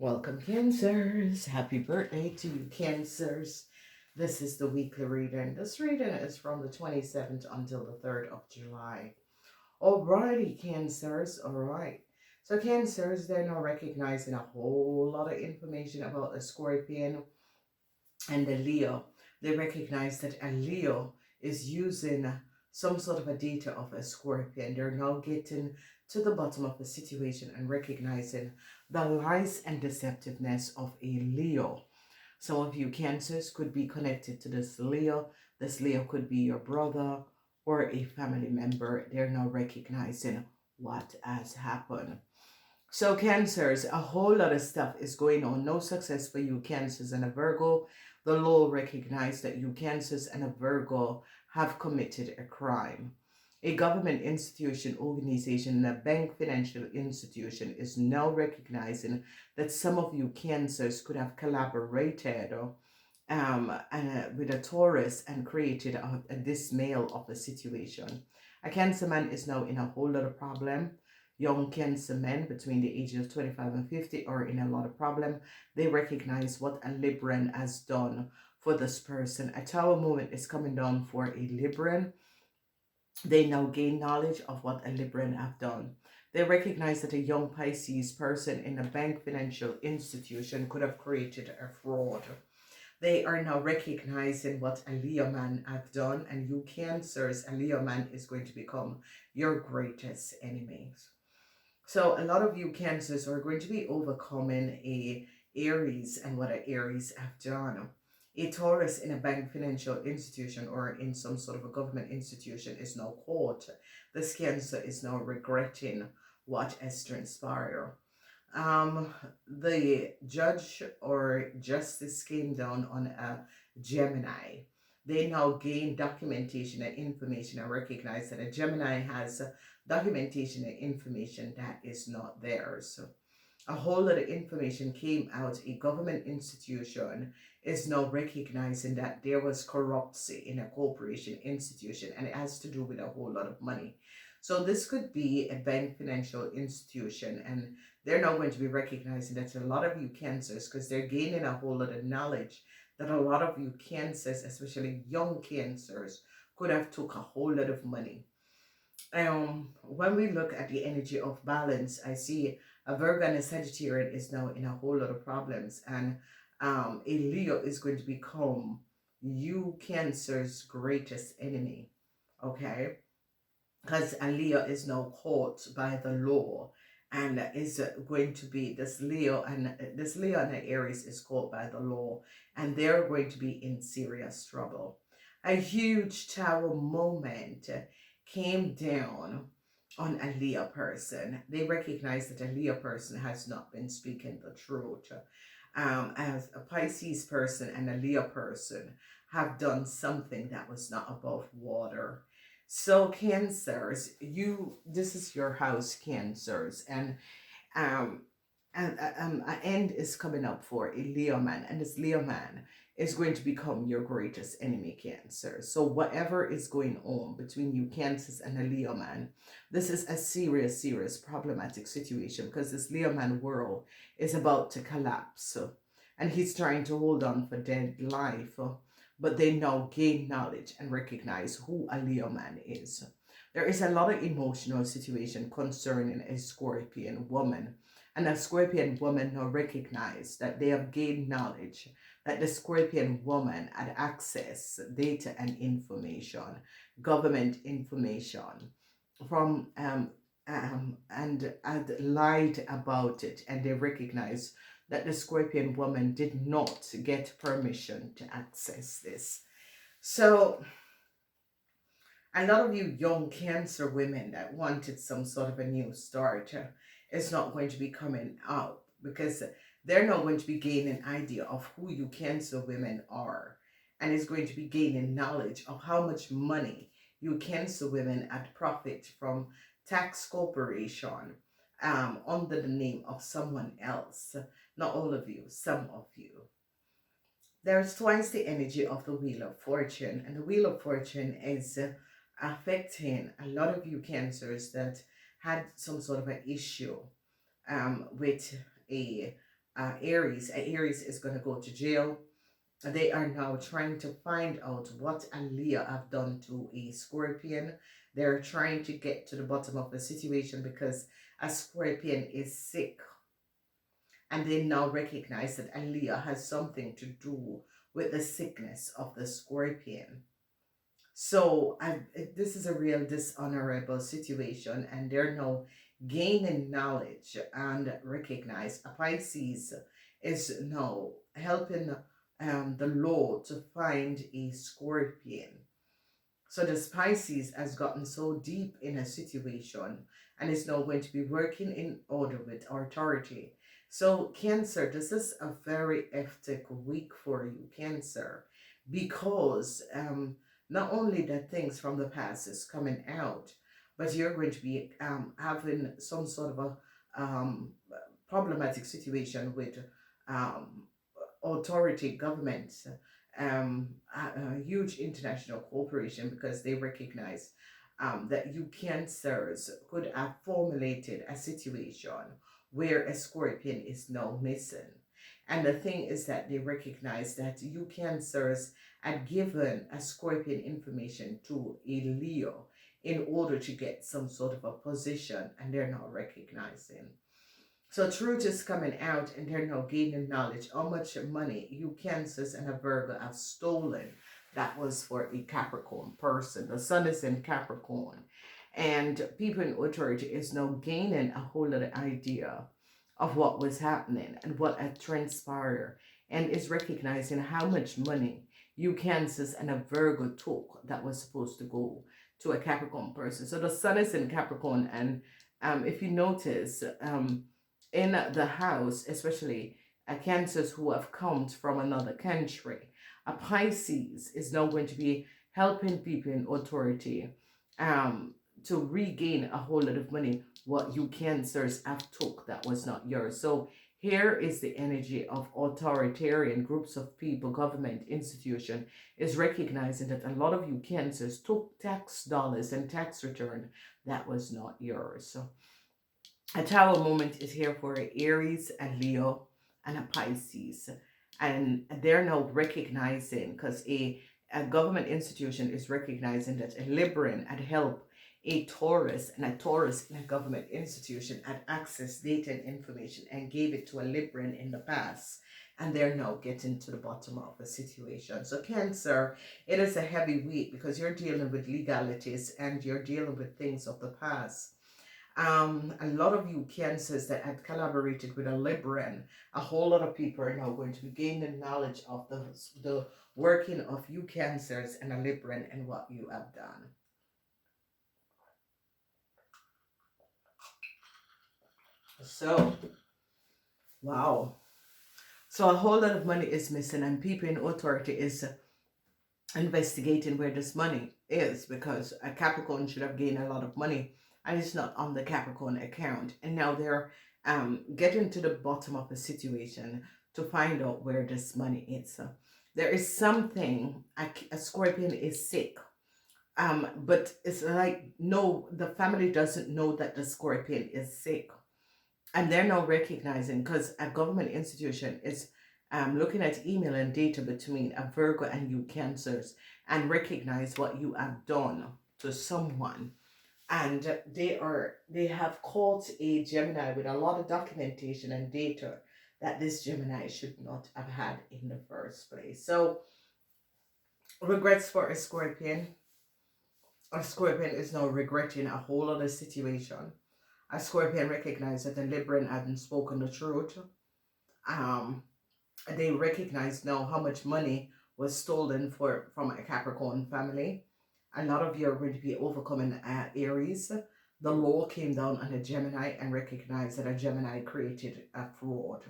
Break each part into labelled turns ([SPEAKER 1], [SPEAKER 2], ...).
[SPEAKER 1] Welcome, Cancers. Happy birthday to you, Cancers. This is the weekly reading. This reading is from the 27th until the 3rd of July. Alrighty, Cancers. Alright. So, Cancers, they're now recognizing a whole lot of information about the Scorpion and the Leo. They recognize that a Leo is using some sort of a data of a Scorpion. They're now getting to the bottom of the situation and recognizing the lies and deceptiveness of a Leo. Some of you Cancers could be connected to this Leo. This Leo could be your brother or a family member. They're now recognizing what has happened. So Cancers, a whole lot of stuff is going on. No success for you Cancers and a Virgo. The law recognized that you Cancers and a Virgo have committed a crime. A government institution, organization, and a bank financial institution is now recognizing that some of you Cancers could have collaborated with a Taurus and created a dismal of a situation. A Cancer man is now in a whole lot of problem. Young Cancer men between the ages of 25 and 50 are in a lot of problem. They recognize what a Libran has done for this person. A Tower moment is coming down for a Libran. They now gain knowledge of what a Libran have done. They recognize that a young Pisces person in a bank financial institution could have created a fraud. They are now recognizing what a Leo man have done, and you Cancers, a Leo man is going to become your greatest enemies. So a lot of you Cancers are going to be overcoming a Aries and what a Aries have done. A Taurus in a bank financial institution or in some sort of a government institution is now caught. This Cancer is now regretting what has transpired. The judge or justice came down on a Gemini. They now gain documentation and information and recognize that a Gemini has documentation and information that is not theirs. A whole lot of information came out. A government institution is now recognizing that there was corruption in a corporation institution, and it has to do with a whole lot of money. So this could be a bank financial institution, and they're now going to be recognizing that a lot of you Cancers, because they're gaining a whole lot of knowledge, that a lot of you Cancers, especially young Cancers, could have took a whole lot of money. When we look at the energy of balance, I see a Virgo and a Sagittarius is now in a whole lot of problems, and a Leo is going to become you Cancer's greatest enemy. Okay, because a Leo is now caught by the law, and is going to be this Leo and Aries is caught by the law, and they're going to be in serious trouble. A huge tower moment came down on a Leo person. They recognize that a Leo person has not been speaking the truth. As a Pisces person and a Leo person have done something that was not above water. So Cancers, this is your house, Cancers, and um an end is coming up for a Leo man, and this Leo man is going to become your greatest enemy, Cancer. So whatever is going on between you Cancers and a Leo man, this is a serious problematic situation, because this Leo man world is about to collapse, and he's trying to hold on for dead life, but they now gain knowledge and recognize who a Leo man is. There is a lot of emotional situation concerning a Scorpion woman, and a Scorpion woman now recognize that they have gained knowledge, that the Scorpion woman had access data and information, government information from and had lied about it, and they recognize that the Scorpion woman did not get permission to access this. So a lot of you young Cancer women that wanted some sort of a new start is not going to be coming out, because they're not going to be gaining idea of who you Cancer women are, and is going to be gaining knowledge of how much money you Cancer women had profit from tax corporation under the name of someone else. Not all of you, some of you. There's twice the energy of the Wheel of Fortune, and the Wheel of Fortune is affecting a lot of you Cancers that had some sort of an issue with a Aries is going to go to jail. They are now trying to find out what Leah have done to a Scorpion. They're trying to get to the bottom of the situation because a Scorpion is sick, and they now recognize that Aaliyah has something to do with the sickness of the Scorpion. So this is a real dishonorable situation, and they're now gaining knowledge and recognize a Pisces is now helping the law to find a Scorpion. So the Pisces has gotten so deep in a situation and is now going to be working in order with authority. So Cancer, this is a very hectic week for you, Cancer, because not only that things from the past is coming out, but you're going to be having some sort of a problematic situation with um, authority, government, a huge international corporation, because they recognize that you cancers could have formulated a situation where a Scorpion is now missing. And the thing is that they recognize that you cancers had given a Scorpion information to a Leo in order to get some sort of a position, and they're not recognizing. So truth is coming out, and they're now gaining knowledge how much money you Cancers and a Virgo have stolen. That was for a Capricorn person. The sun is in Capricorn. And people in authority is now gaining a whole lot of idea of what was happening and what had transpired, and is recognizing how much money you Cancers and a Virgo took that was supposed to go to a Capricorn person. So the sun is in Capricorn, and if you notice, in the house, especially Cancers who have come from another country. A Pisces is now going to be helping people in authority to regain a whole lot of money what you Cancers have took that was not yours. So here is the energy of authoritarian groups of people, government, institution is recognizing that a lot of you Cancers took tax dollars and tax return that was not yours. So a tower moment is here for Aries, and Leo, and a Pisces. And they're now recognizing, because a government institution is recognizing that a Libran had helped a Taurus, and a Taurus in a government institution had access data and information and gave it to a Libran in the past. And they're now getting to the bottom of the situation. So Cancer, it is a heavy week because you're dealing with legalities and you're dealing with things of the past. A lot of you Cancers that had collaborated with a Libran, a whole lot of people are now going to be gaining knowledge of the working of you Cancers and a Libran and what you have done. So, wow. So a whole lot of money is missing, and people in authority is investigating where this money is, because a Capricorn should have gained a lot of money and it's not on the Capricorn account. And now they're getting to the bottom of the situation to find out where this money is. So there is something, a Scorpion is sick. But it's like, no, the family doesn't know that the Scorpion is sick. And they're now recognizing, because a government institution is looking at email and data between a Virgo and you Cancers, and recognize what you have done to someone. And they have caught a Gemini with a lot of documentation and data that this Gemini should not have had in the first place. So regrets for a Scorpion. A Scorpion is now regretting a whole other situation. A Scorpion recognized that the Libran hadn't spoken the truth. They recognize now how much money was stolen from a Capricorn family. A lot of you are going to be overcoming Aries. The law came down on a Gemini and recognized that a Gemini created a fraud.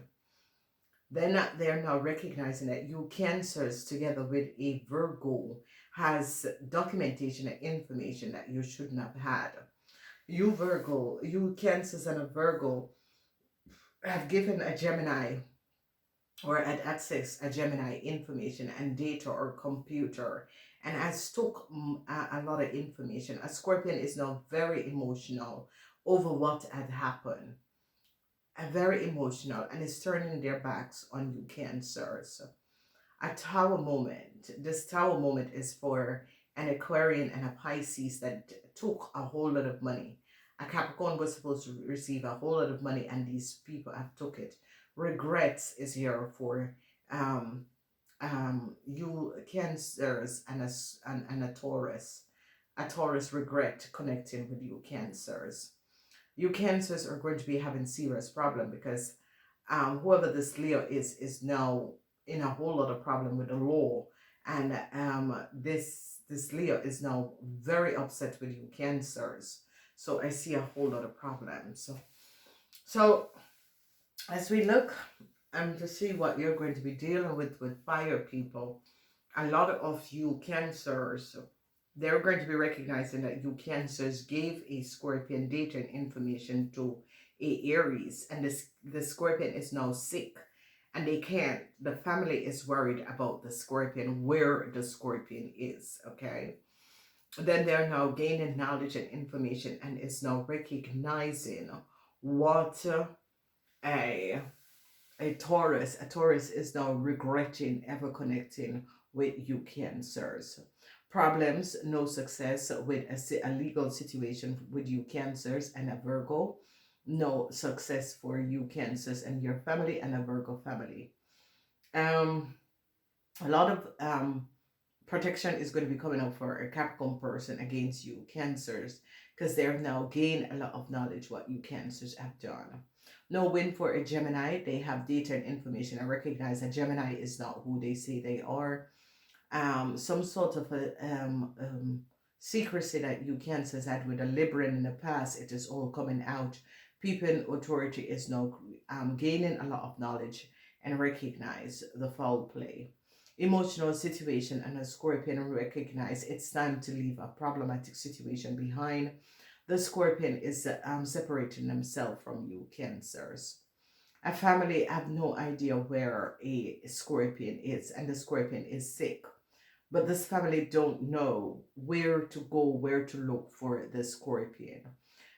[SPEAKER 1] Then they're now recognizing that you Cancers together with a Virgo has documentation and information that you shouldn't have had. You Virgo, you Cancers and a Virgo have given a Gemini or had access a Gemini information and data or computer, and has took a lot of information. A Scorpion is now very emotional over what had happened. very emotional, and is turning their backs on you, Cancers. A tower moment. This tower moment is for an Aquarian and a Pisces that took a whole lot of money. A Capricorn was supposed to receive a whole lot of money, and these people have took it. Regrets is here for um, you Cancers and a Taurus. A Taurus regret connecting with you Cancers. You Cancers are going to be having serious problem because whoever this Leo is now in a whole lot of problem with the law, and this Leo is now very upset with you Cancers. So I see a whole lot of problems. So as we look to see what you're going to be dealing with fire people, a lot of you Cancers, they're going to be recognizing that you Cancers gave a Scorpion data and information to a Aries, and the Scorpion is now sick, and they can't. The family is worried about the Scorpion, where the Scorpion is. Okay, then they're now gaining knowledge and information, and is now recognizing what a a Taurus is now regretting ever connecting with you Cancers. Problems, no success with a legal situation with you Cancers and a Virgo. No success for you Cancers and your family and a Virgo family. Um, a lot of protection is going to be coming up for a Capricorn person against you Cancers, because they have now gained a lot of knowledge what you Cancers have done. No win for a Gemini. They have data and information and recognize that Gemini is not who they say they are. Some sort of a secrecy that you Cancers had with a Libran in the past, it is all coming out. People in authority is now gaining a lot of knowledge and recognize the foul play. Emotional situation, and a Scorpion recognize it's time to leave a problematic situation behind. The Scorpion is separating themselves from you Cancers. A family have no idea where a Scorpion is, and the Scorpion is sick, but this family don't know where to go, where to look for the Scorpion.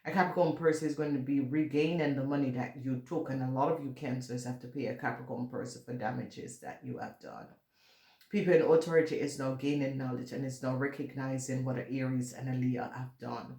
[SPEAKER 1] A Capricorn person is going to be regaining the money that you took, and a lot of you Cancers have to pay a Capricorn person for damages that you have done. People in authority is now gaining knowledge and is now recognizing what an Aries and a Leo have done.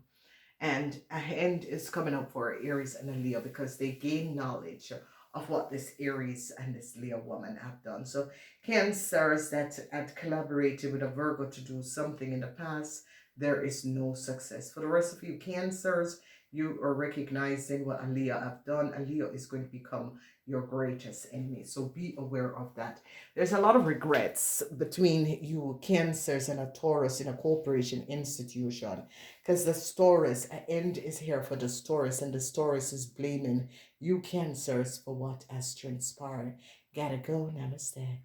[SPEAKER 1] And a end is coming up for Aries and a Leo because they gain knowledge of what this Aries and this Leo woman have done. So Cancers that had collaborated with a Virgo to do something in the past, there is no success. For the rest of you Cancers, you are recognizing what a Leo have done. A Leo is going to become your greatest enemy. So be aware of that. There's a lot of regrets between you Cancers and a Taurus in a corporation institution, because the Taurus, an end is here for the Taurus, and the Taurus is blaming you Cancers for what has transpired. Gotta go. Namaste.